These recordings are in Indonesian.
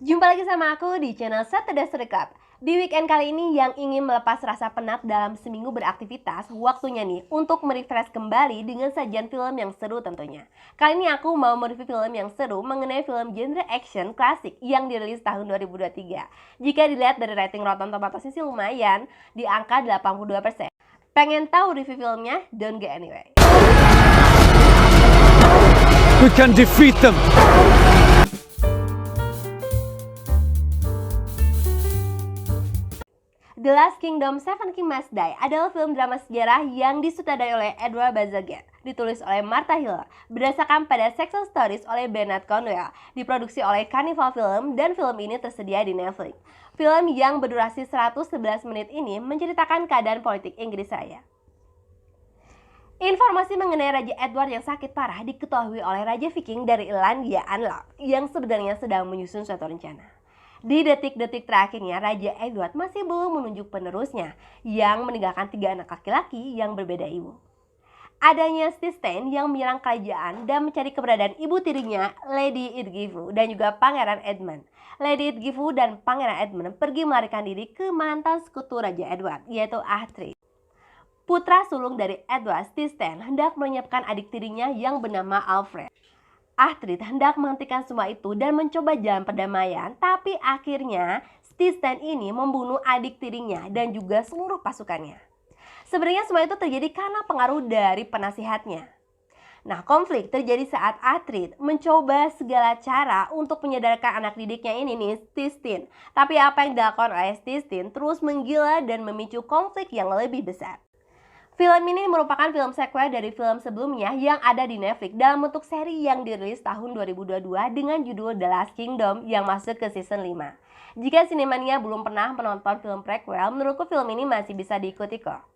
Jumpa lagi sama aku di channel Saturday Sedekap. Di weekend kali ini yang ingin melepas rasa penat dalam seminggu beraktivitas, waktunya nih untuk merefresh kembali dengan sajian film yang seru tentunya. Kali ini aku mau mereview film yang seru mengenai film genre action klasik yang dirilis tahun 2023. Jika dilihat dari rating Rotten Tomatoes sih lumayan, di angka 82%. Pengen tahu review filmnya? Don't go anywhere. We can defeat them. The Last Kingdom Seven King Must Die adalah film drama sejarah yang disutradarai oleh Edward Bazalgette, ditulis oleh Martha Hiller, berdasarkan pada Success Stories oleh Bernard Cornwell, diproduksi oleh Carnival Film, dan film ini tersedia di Netflix. Film yang berdurasi 111 menit ini menceritakan keadaan politik Inggris Raya. Informasi mengenai Raja Edward yang sakit parah diketahui oleh Raja Viking dari Irlandia Anlaf yang sebenarnya sedang menyusun suatu rencana. Di detik-detik terakhirnya, Raja Edward masih belum menunjuk penerusnya yang meninggalkan 3 anak laki-laki yang berbeda ibu. Adanya Stisten yang menyerang kerajaan dan mencari keberadaan ibu tirinya, Lady Edgifu, dan juga Pangeran Edmund. Lady Edgifu dan Pangeran Edmund pergi melarikan diri ke mantan sekutu Raja Edward, yaitu Ahtric. Putra sulung dari Edward, Stisten, hendak menyiapkan adik tirinya yang bernama Alfred. Ahtric hendak menghentikan semua itu dan mencoba jalan perdamaian, tapi akhirnya Stisten ini membunuh adik tirinya dan juga seluruh pasukannya. Sebenarnya semua itu terjadi karena pengaruh dari penasihatnya. Nah, konflik terjadi saat Ahtric mencoba segala cara untuk menyadarkan anak didiknya ini nih, Stisten. Tapi apa yang dilakukan oleh Stisten terus menggila dan memicu konflik yang lebih besar. Film ini merupakan film sequel dari film sebelumnya yang ada di Netflix dalam bentuk seri yang dirilis tahun 2022 dengan judul The Last Kingdom yang masuk ke season 5. Jika Cinemania belum pernah menonton film prequel, menurutku film ini masih bisa diikuti kok.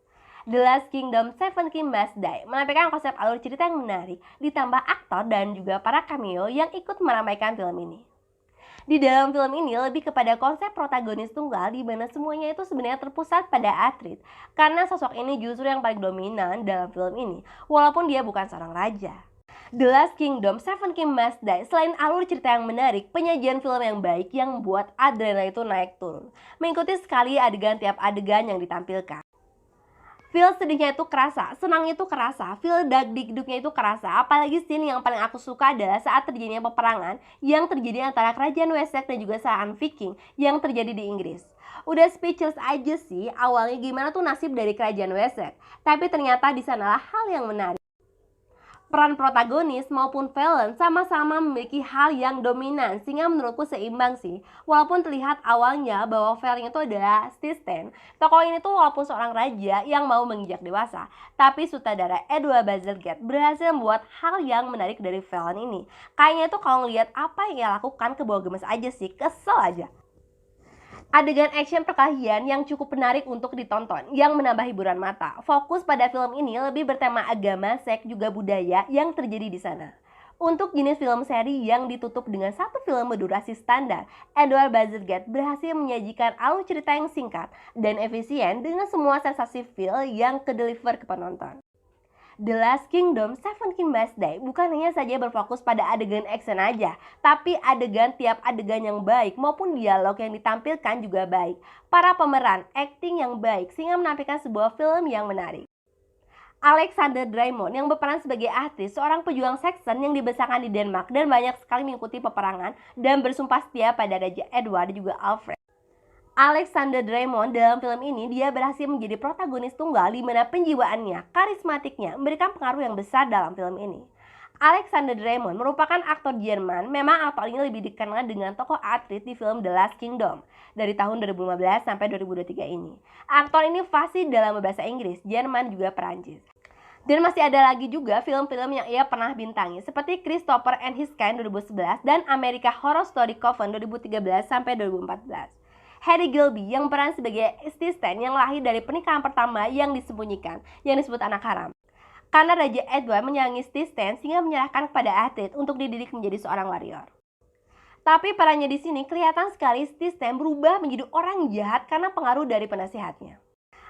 The Last Kingdom Seven King Must Die menampilkan konsep alur cerita yang menarik, ditambah aktor dan juga para cameo yang ikut meramaikan film ini. Di dalam film ini lebih kepada konsep protagonis tunggal di mana semuanya itu sebenarnya terpusat pada Ahtric karena sosok ini justru yang paling dominan dalam film ini walaupun dia bukan seorang raja. The Last Kingdom Seven King Must Die selain alur cerita yang menarik, penyajian film yang baik yang membuat adrenalin itu naik turun. Mengikuti sekali adegan tiap adegan yang ditampilkan. Feel sedihnya itu kerasa, senangnya itu kerasa, feel dagdikduknya itu kerasa. Apalagi scene yang paling aku suka adalah saat terjadinya peperangan yang terjadi antara kerajaan Wessex dan juga Saan Viking yang terjadi di Inggris. Udah speechless aja sih awalnya gimana tuh nasib dari kerajaan Wessex. Tapi ternyata di sanalah hal yang menarik. Peran protagonis maupun villain sama-sama memiliki hal yang dominan sehingga menurutku seimbang sih. Walaupun terlihat awalnya bahwa villain itu adalah Stisten, tokoh ini tuh walaupun seorang raja yang mau menginjak dewasa, tapi sutradara Edward Bazalgette berhasil membuat hal yang menarik dari villain ini. Kayaknya tuh kalau ngeliat apa yang ia lakukan ke bawah gemes aja sih, kesel aja. Adegan action perkelahian yang cukup menarik untuk ditonton, yang menambah hiburan mata. Fokus pada film ini lebih bertema agama, seks, juga budaya yang terjadi di sana. Untuk jenis film seri yang ditutup dengan satu film berdurasi standar, Edward Bazalgette berhasil menyajikan alur cerita yang singkat dan efisien dengan semua sensasi feel yang ke-deliver ke penonton. The Last Kingdom Seven King Must Die bukan hanya saja berfokus pada adegan action aja, tapi adegan tiap adegan yang baik maupun dialog yang ditampilkan juga baik. Para pemeran, acting yang baik sehingga menampilkan sebuah film yang menarik. Alexander Draymond yang berperan sebagai artis, seorang pejuang Saxon yang dibesarkan di Denmark dan banyak sekali mengikuti peperangan dan bersumpah setia pada Raja Edward dan juga Alfred. Alexander Draymond dalam film ini dia berhasil menjadi protagonis tunggal di mana penjiwaannya, karismatiknya memberikan pengaruh yang besar dalam film ini. Alexander Draymond merupakan aktor Jerman. Memang aktor ini lebih dikenal dengan tokoh Ahtric di film The Last Kingdom dari tahun 2015 sampai 2023 ini. Aktor ini fasih dalam bahasa Inggris, Jerman juga Perancis. Dan masih ada lagi juga film-film yang ia pernah bintangi seperti Christopher and His Kind 2011 dan American Horror Story Coven 2013 sampai 2014. Harry Gilby yang berperan sebagai Stisten yang lahir dari pernikahan pertama yang disembunyikan, yang disebut anak haram. Karena Raja Edward menyayangi Stisten sehingga menyerahkan kepada Ahtric untuk dididik menjadi seorang warrior. Tapi perannya di sini kelihatan sekali Stisten berubah menjadi orang jahat karena pengaruh dari penasihatnya.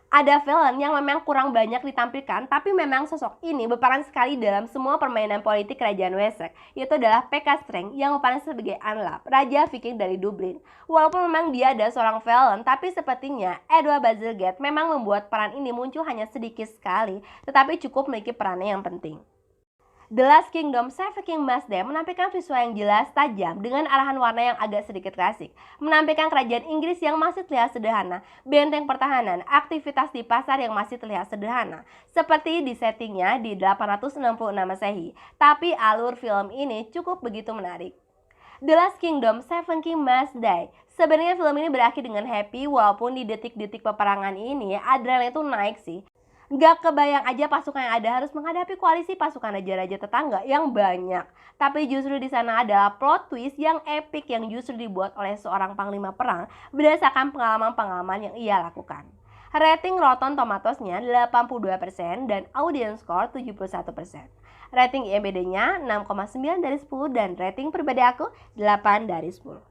Ada villain yang memang kurang banyak ditampilkan, tapi memang sosok ini berperan sekali dalam semua permainan politik kerajaan Wessex, yaitu adalah Pekka Streng yang berperan sebagai Anlaf, Raja Viking dari Dublin. Walaupun memang dia ada seorang villain, tapi sepertinya Edward Bazalgette memang membuat peran ini muncul hanya sedikit sekali, tetapi cukup memiliki perannya yang penting. The Last Kingdom Seven King Must Die menampilkan visual yang jelas, tajam, dengan arahan warna yang agak sedikit klasik. Menampilkan kerajaan Inggris yang masih terlihat sederhana, benteng pertahanan, aktivitas di pasar yang masih terlihat sederhana. Seperti di settingnya di 866 Masehi. Tapi alur film ini cukup begitu menarik. The Last Kingdom Seven King Must Die. Sebenarnya film ini berakhir dengan happy, walaupun di detik-detik peperangan ini adrenalin itu naik sih. Gak kebayang aja pasukan yang ada harus menghadapi koalisi pasukan raja-raja tetangga yang banyak. Tapi justru di sana adalah plot twist yang epic yang justru dibuat oleh seorang panglima perang berdasarkan pengalaman-pengalaman yang ia lakukan. Rating Rotten Tomatoes-nya 82% dan audience score 71%. Rating IMDb-nya 6,9 dari 10 dan rating pribadi aku 8 dari 10.